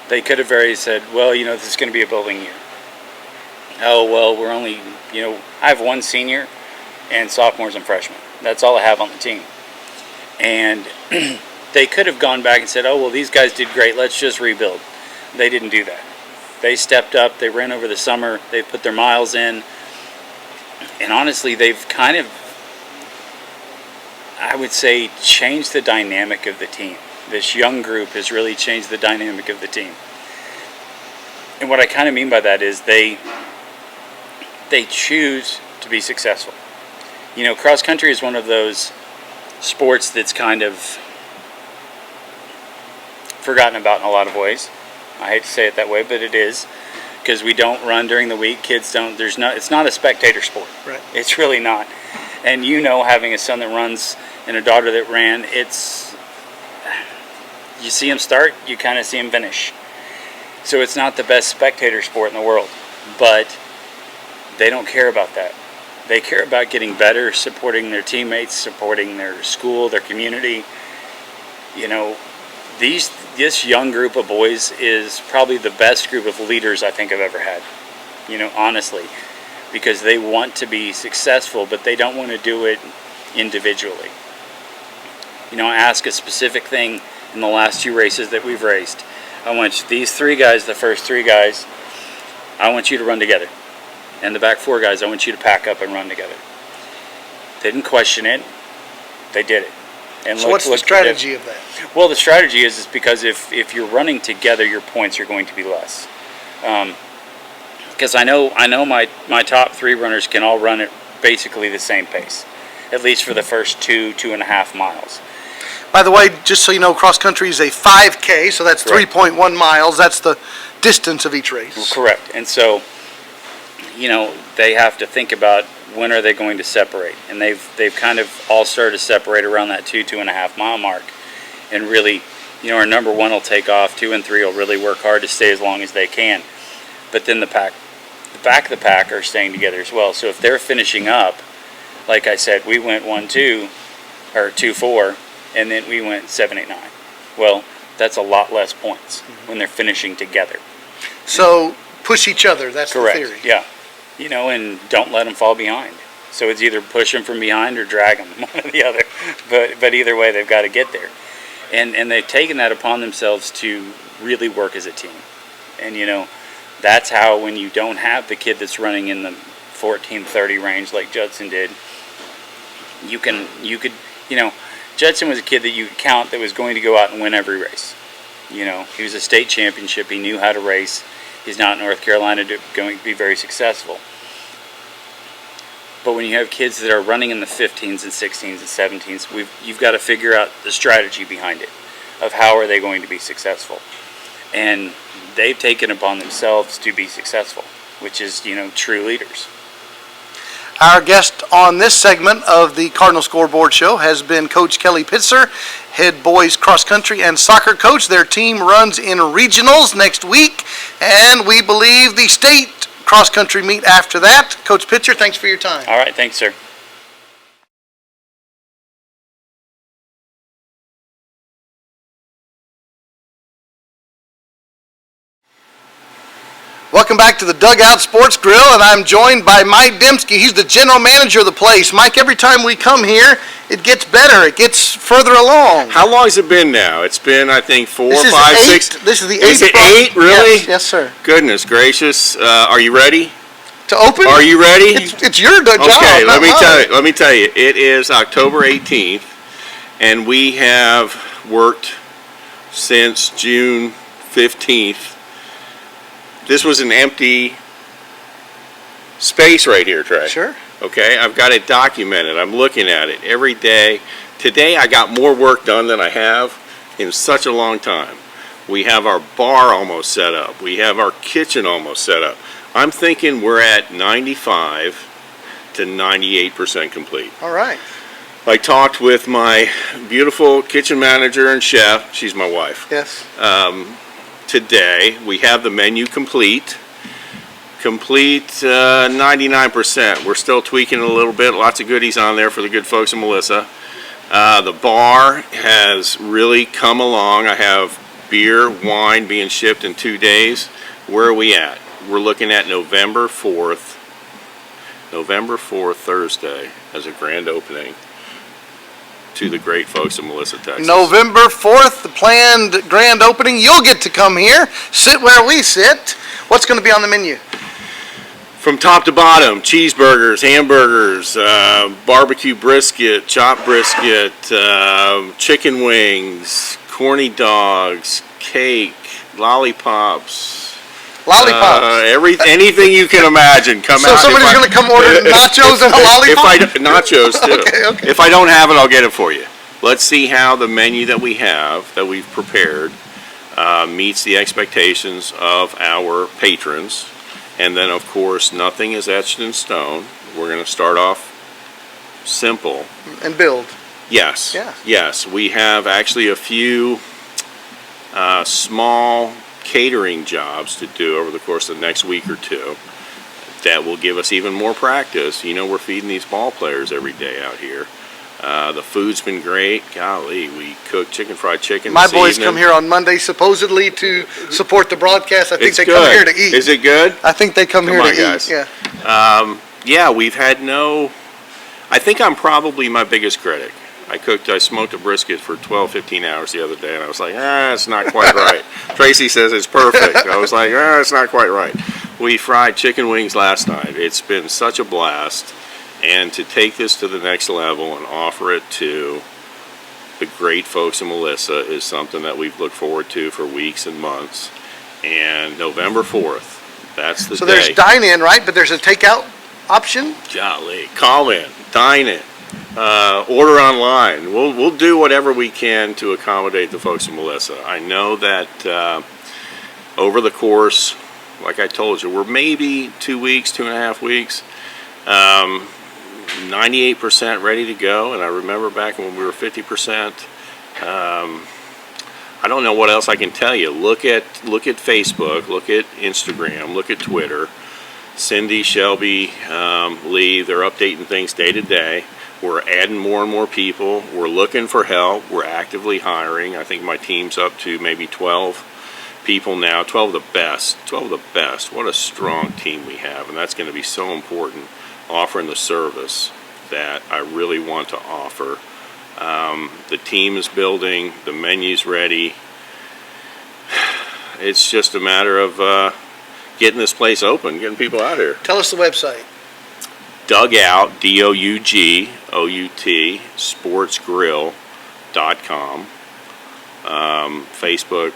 They could have very said, well, this is going to be a building year. Oh, well, we're only, I have 1 senior and sophomores and freshmen. That's all I have on the team. And they could have gone back and said, oh, well, these guys did great. Let's just rebuild. They didn't do that. They stepped up. They ran over the summer. They put their miles in. And honestly, they've kind of, I would say, changed the dynamic of the team. This young group has really changed the dynamic of the team. And what I kind of mean by that is they choose to be successful. Cross country is one of those sports that's kind of forgotten about in a lot of ways. I hate to say it that way, but it is, because we don't run during the week. Kids don't. It's not a spectator sport. Right. It's really not. And having a son that runs and a daughter that ran, you see them start, you kind of see them finish. So it's not the best spectator sport in the world, but they don't care about that. They care about getting better, supporting their teammates, supporting their school, their community. This young group of boys is probably the best group of leaders I think I've ever had, honestly, because they want to be successful, but they don't want to do it individually. I ask a specific thing in the last 2 races that we've raced. I want these 3 guys, the first 3 guys, I want you to run together. And the back 4 guys, I want you to pack up and run together. They didn't question it. They did it. And So what's the strategy of that? Well, the strategy is because if you're running together, your points are going to be less. Because I know my top 3 runners can all run at basically the same pace, at least for the first 2.5 miles. By the way, just so you know, cross country is a 5K, so that's Correct. 3.1 miles. That's the distance of each race. Correct. And so, they have to think about when are they going to separate. And they've kind of all started to separate around that 2.5 mile mark. And really, our number 1 will take off, 2 and 3 will really work hard to stay as long as they can. But then the back of the pack are staying together as well. So if they're finishing up, like I said, we went 1-2 or 2-4, and then we went 7-8-9. Well, that's a lot less points when they're finishing together. So push each other. That's Correct. the theory. Yeah. And don't let them fall behind. So it's either push them from behind or drag them, one or the other. But either way, they've got to get there. And they've taken that upon themselves to really work as a team. And, that's how, when you don't have the kid that's running in the 14:30 range like Judson did, you could, Judson was a kid that you could count that was going to go out and win every race. He was a state championship. He knew how to race. He's not in North Carolina going to be very successful. But when you have kids that are running in the 15s and 16s and 17s, you've got to figure out the strategy behind it, of how are they going to be successful. And they've taken upon themselves to be successful, which is, true leaders. Our guest on this segment of the Cardinal Scoreboard Show has been Coach Kelly Pitzer, head boys cross country and soccer coach. Their team runs in regionals next week, and we believe the state cross country meet after that. Coach Pitzer, thanks for your time. All right, thanks, sir. Welcome back to the Dugout Sports Grill, and I'm joined by Mike Dembski. He's the general manager of the place. Mike, every time we come here, it gets better. It gets further along. How long has it been now? It's been, I think, 4, This is 5, 8. 6. This is the 8th. Is it 8? Really? Yes, sir. Goodness gracious. Are you ready? To open? Are you ready? It's your job. Okay, not mine. let me tell you. It is October 18th, and we have worked since June 15th. This was an empty space right here, Trey. Sure. Okay, I've got it documented. I'm looking at it every day. Today I got more work done than I have in such a long time. We have our bar almost set up. We have our kitchen almost set up. I'm thinking we're at 95 to 98% complete. All right. I talked with my beautiful kitchen manager and chef. She's my wife. Yes. Today we have the menu complete. 99%. We're still tweaking a little bit. Lots of goodies on there for the good folks in Melissa. The bar has really come along. I have beer, wine being shipped in 2 days. Where are we at? We're looking at November 4th, Thursday, as a grand opening to the great folks of Melissa, Texas. November 4th, the planned grand opening. You'll get to come here, sit where we sit. What's going to be on the menu? From top to bottom, cheeseburgers, hamburgers, barbecue brisket, chopped brisket, chicken wings, corny dogs, cake, lollipops. Anything you can imagine. Come out. So somebody's going to come order nachos and a lollipop? Nachos too. Okay. If I don't have it, I'll get it for you. Let's see how the menu that we have, that we've prepared, meets the expectations of our patrons. And then, of course, nothing is etched in stone. We're going to start off simple. And build. Yes. Yeah. Yes. We have actually a few small catering jobs to do over the course of the next week or two that will give us even more practice. You know, we're feeding these ball players every day out here. The food's been great. Golly, we cooked fried chicken My this boys evening. come here on Monday supposedly to support the broadcast. I think It's they good. come here to eat. Is it good? I think they come here on, to guys. eat. Yeah. Yeah, we've had I think I'm probably my biggest critic. I smoked a brisket for 12, 15 hours the other day, and I was like, it's not quite right. Tracy says it's perfect. I was like, it's not quite right. We fried chicken wings last night. It's been such a blast. And to take this to the next level and offer it to the great folks in Melissa is something that we've looked forward to for weeks and months. And November 4th, that's the day. So there's dine-in, right? But there's a takeout option? Golly, call in, dine in, order online. We'll do whatever we can to accommodate the folks in Melissa. I know that over the course, like I told you, we're maybe 2 weeks, 2.5 weeks. 98% ready to go, and I remember back when we were 50%. I don't know what else I can tell you. Look at Facebook, look at Instagram, look at Twitter. Cindy, Shelby, Lee, they're updating things day to day. We're adding more and more people. We're looking for help. We're actively hiring. I think my team's up to maybe 12 people now, 12 of the best. What a strong team we have, and that's going to be so important, offering the service that I really want to offer. The team is building, the menu's ready. It's just a matter of getting this place open, getting people out here. Tell us the website. Dugout, DOUGOUT, sportsgrill.com. Facebook,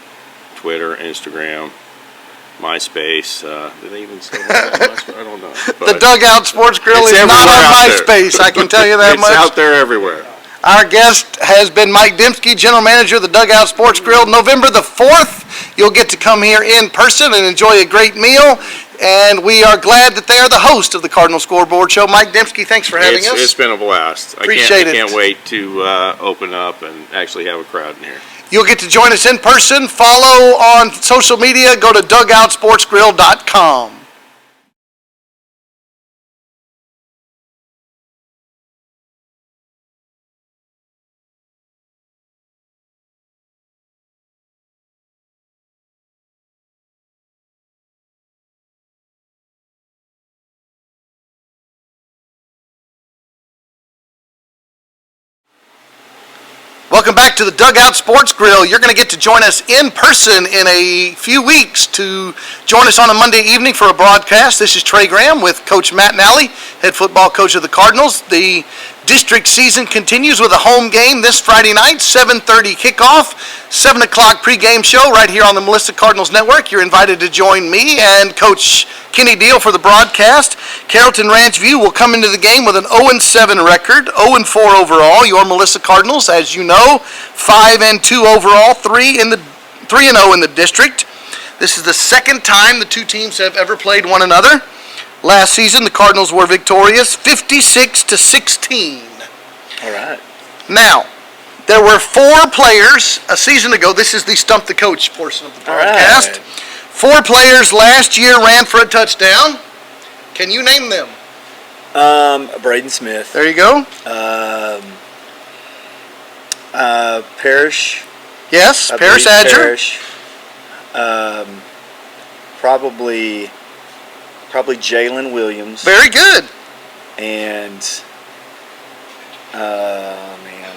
Twitter, Instagram, MySpace. Did they even say that? I don't know. The Dugout Sports Grill is not on MySpace, I can tell you that much. It's out there everywhere. Our guest has been Mike Dembski, General Manager of the Dugout Sports Grill. November the 4th, you'll get to come here in person and enjoy a great meal. And we are glad that they are the host of the Cardinal Scoreboard Show. Mike Dembski, thanks for having us. It's been a blast. Appreciate it. I can't wait to open up and actually have a crowd in here. You'll get to join us in person. Follow on social media. Go to dugoutsportsgrill.com. Welcome back to the Dugout Sports Grill. You're going to get to join us in person in a few weeks to join us on a Monday evening for a broadcast. This is Trey Graham with Coach Matt Nally, head football coach of the Cardinals. The District season continues with a home game this Friday night, 7:30 kickoff, 7 o'clock pregame show right here on the Melissa Cardinals Network. You're invited to join me and Coach Kenny Deal for the broadcast. Carrollton Ranch View will come into the game with an 0-7 record, 0-4 overall. Your Melissa Cardinals, as you know, 5-2 overall, 3-0 in the district. This is the second time the two teams have ever played one another. Last season, the Cardinals were victorious, 56-16. All right. Now, there were 4 players a season ago. This is the Stump the Coach portion of the broadcast. Right. 4 players last year ran for a touchdown. Can you name them? Braden Smith. There you go. Parrish. Yes, I Paris believe Adger. Parrish. Probably Jalen Williams. Very good. And man,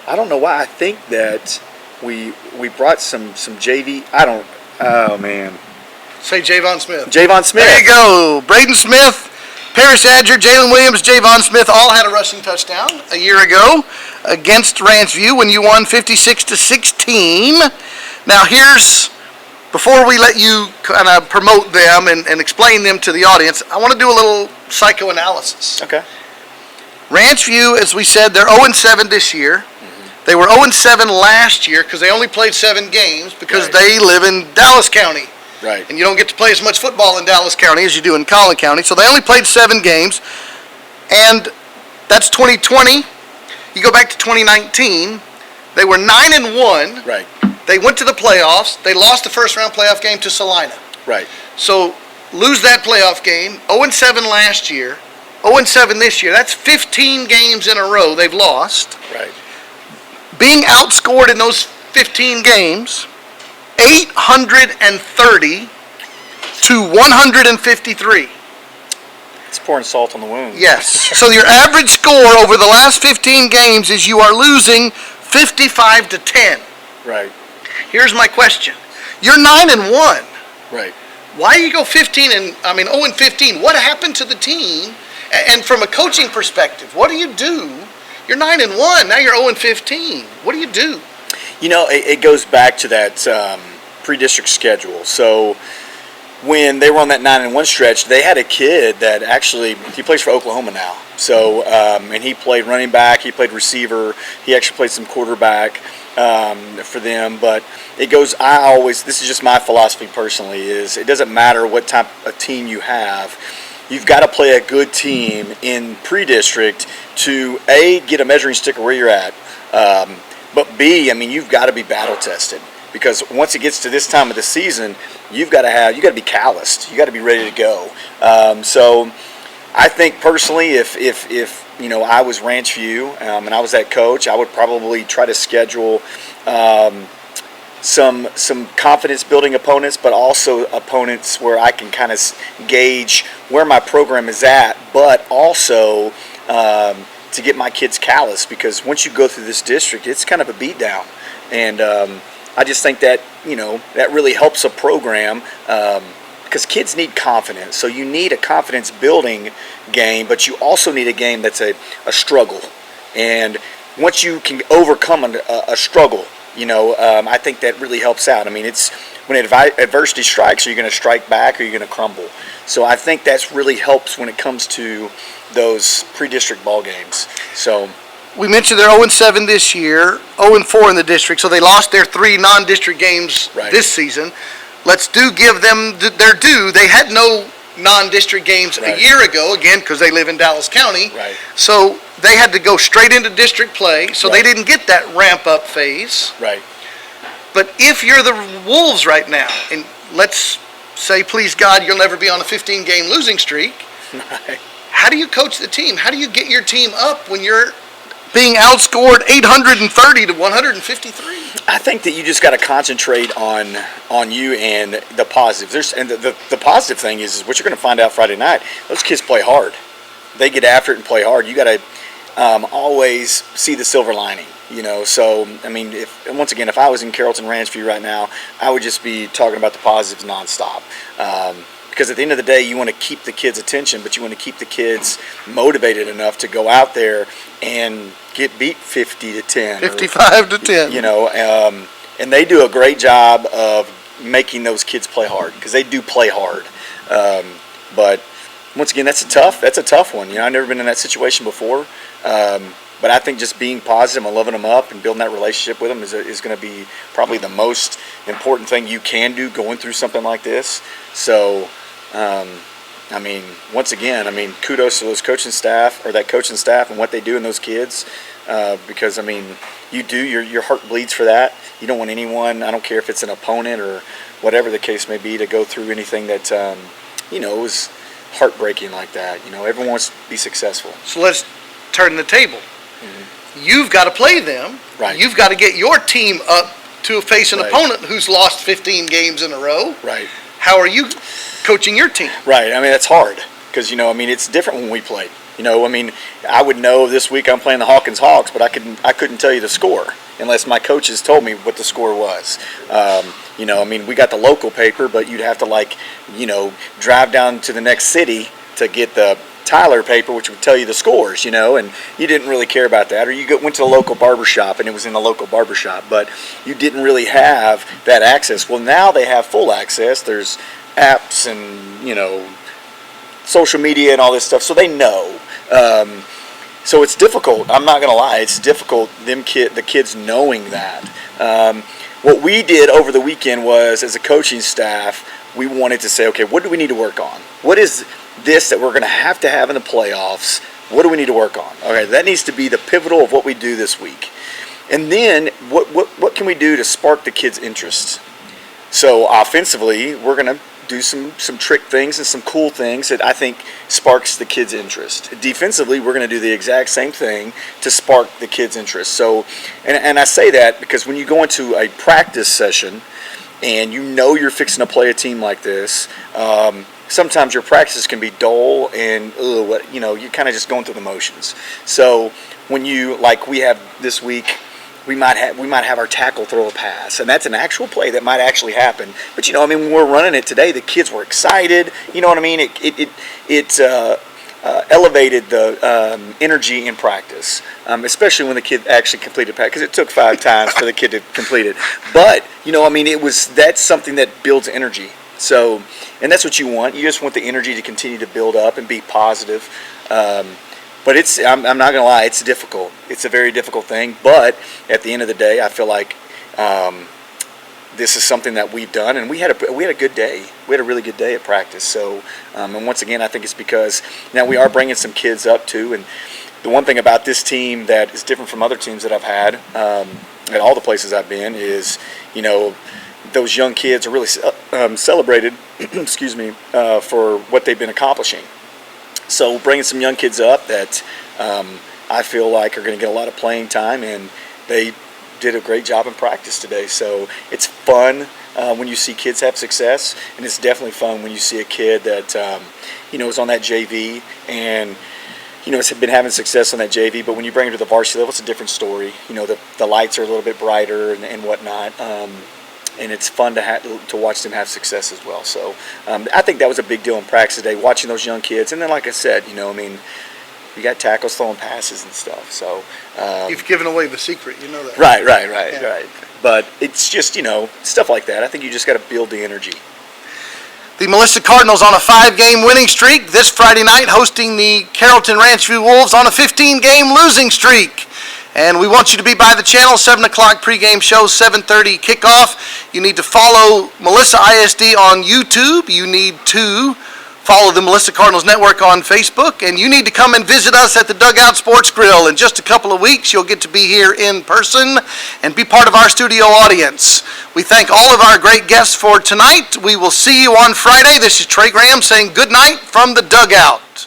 I don't know why. I think that we brought some JV. Oh man, Say Javon Smith. Javon Smith. There you go. Braden Smith, Paris Adger, Jalen Williams, Javon Smith all had a rushing touchdown a year ago against Ranch View when you won 56-16. Now before we let you kind of promote them and explain them to the audience, I want to do a little psychoanalysis. Okay. Ranch View, as we said, they're 0-7 this year. They were 0-7 last year because they only played 7 games because Right. they live in Dallas County. Right. And you don't get to play as much football in Dallas County as you do in Collin County. So they only played 7 games. And that's 2020. You go back to 2019. They were 9-1. Right. They went to the playoffs. They lost the first round playoff game to Salina. Right. So lose that playoff game. 0-7 last year. 0-7 this year. That's 15 games in a row they've lost. Right. Being outscored in those 15 games, 830 to 153. It's pouring salt on the wound. Yes. So your average score over the last 15 games is you are losing 55-10. Right. Here's my question. You're 9-1. Right. Why do you go 0-15? What happened to the team? And from a coaching perspective, what do you do? You're 9-1. Now you're 0-15. What do you do? You know, it goes back to that pre-district schedule. So when they were on that 9-1 stretch, they had a kid that he plays for Oklahoma now. So and he played running back, he played receiver, he actually played some quarterback for them. But this is just my philosophy personally, is it doesn't matter what type of team you have. You've got to play a good team in pre-district to A, get a measuring stick of where you're at, but B, you've got to be battle tested, because once it gets to this time of the season, you got to be calloused. You got to be ready to go. So I think personally, if I was Ranch View and I was that coach, I would probably try to schedule some confidence building opponents, but also opponents where I can kind of gauge where my program is at, but also to get my kids callous, because once you go through this district, it's kind of a beatdown. And I just think that that really helps a program, because kids need confidence. So you need a confidence building game, but you also need a game that's a struggle. And once you can overcome a struggle, I think that really helps out. It's when adversity strikes, are you going to strike back or are you going to crumble? So I think that's really helps when it comes to those pre-district ball games. So We mentioned they're 0-7 this year, 0-4 in the district, so they lost their 3 non-district games this season. Let's give them their due. They had no non-district games a year ago, again, because they live in Dallas County. Right. So they had to go straight into district play, so they didn't get that ramp-up phase. Right. But if you're the Wolves right now, and let's say, please God, you'll never be on a 15-game losing streak, how do you coach the team? How do you get your team up when you're being outscored 830 to 153? I think that you just got to concentrate on you and the positives. The positive thing is what you're going to find out Friday night. Those kids play hard. They get after it and play hard. You got to always see the silver lining. So if I was in Carrollton Ranch View right now, I would just be talking about the positives nonstop. because at the end of the day, you want to keep the kids' attention, but you want to keep the kids motivated enough to go out there and get beat 50-10, 55-10. You know, and they do a great job of making those kids play hard, because they do play hard. But once again, that's a tough one. You know, I've never been in that situation before. But I think just being positive and loving them up and building that relationship with them is going to be probably the most important thing you can do going through something like this. So, I mean, once again, I mean, kudos to those coaching staff, or that coaching staff, and what they do in those kids. Because, I mean, your heart bleeds for that. You don't want anyone, I don't care if it's an opponent or whatever the case may be, to go through anything that, you know, is heartbreaking like that. You know, everyone wants to be successful. So let's turn the table. You've got to play them. Right. You've got to get your team up to face an Right. opponent who's lost 15 games in a row. Right. How are you coaching your team? Right. I mean, that's hard, because, you know, I mean, it's different when we played. You know, I mean, I would know this week I'm playing the Hawkins Hawks, but I couldn't tell you the score unless my coaches told me what the score was. You know, I mean, we got the local paper, but you'd have to, like, you know, drive down to the next city to get the Tyler paper, which would tell you the scores, you know, and you didn't really care about that. Or you went to the local barbershop, and it was in the local barbershop, but you didn't really have that access. Well, now they have full access. There's apps and, you know, social media and all this stuff, so they know. So it's difficult. I'm not going to lie. It's difficult, the kids knowing that. What we did over the weekend was, as a coaching staff, we wanted to say, okay, what do we need to work on? What is this that we're going to have in the playoffs? What do we need to work on? Okay, that needs to be the pivotal of what we do this week. And then what can we do to spark the kids' interest? So offensively, we're going to do some trick things and some cool things that I think sparks the kids' interest. Defensively, we're going to do the exact same thing to spark the kids' interest. So, and I say that because when you go into a practice session and you know you're fixing to play a team like this, sometimes your practices can be dull and you know, you're kind of just going through the motions. So when you, like we have this week, we might have our tackle throw a pass, and that's an actual play that might actually happen. But, you know, I mean, when we're running it today, the kids were excited. You know what I mean? It elevated the energy in practice, especially when the kid actually completed a pass, because it took 5 times for the kid to complete it. But, you know, I mean, that's something that builds energy. So, and that's what you want. You just want the energy to continue to build up and be positive. But I'm not going to lie, it's difficult. It's a very difficult thing. But at the end of the day, I feel like this is something that we've done, and we had a good day. We had a really good day at practice. So, and once again, I think it's because now we are bringing some kids up too. And the one thing about this team that is different from other teams that I've had at all the places I've been is, you know, those young kids are really celebrated, excuse me, for what they've been accomplishing. So bringing some young kids up that I feel like are going to get a lot of playing time, and they did a great job in practice today. So it's fun when you see kids have success, and it's definitely fun when you see a kid that you know, is on that JV and, you know, has been having success on that JV. But when you bring them to the varsity level, it's a different story. You know, the lights are a little bit brighter and whatnot. And it's fun to watch them have success as well. So I think that was a big deal in practice today, watching those young kids. And then, like I said, you know, I mean, we got tackles, throwing passes and stuff. So You've given away the secret, you know that. Right. But it's just, you know, stuff like that. I think you just got to build the energy. The Melissa Cardinals on a 5-game winning streak this Friday night, hosting the Carrollton Ranchview Wolves on a 15-game losing streak. And we want you to be by the channel, 7 o'clock pregame show, 7:30 kickoff. You need to follow Melissa ISD on YouTube. You need to follow the Melissa Cardinals Network on Facebook. And you need to come and visit us at the Dugout Sports Grill. In just a couple of weeks, you'll get to be here in person and be part of our studio audience. We thank all of our great guests for tonight. We will see you on Friday. This is Trey Graham saying good night from the Dugout.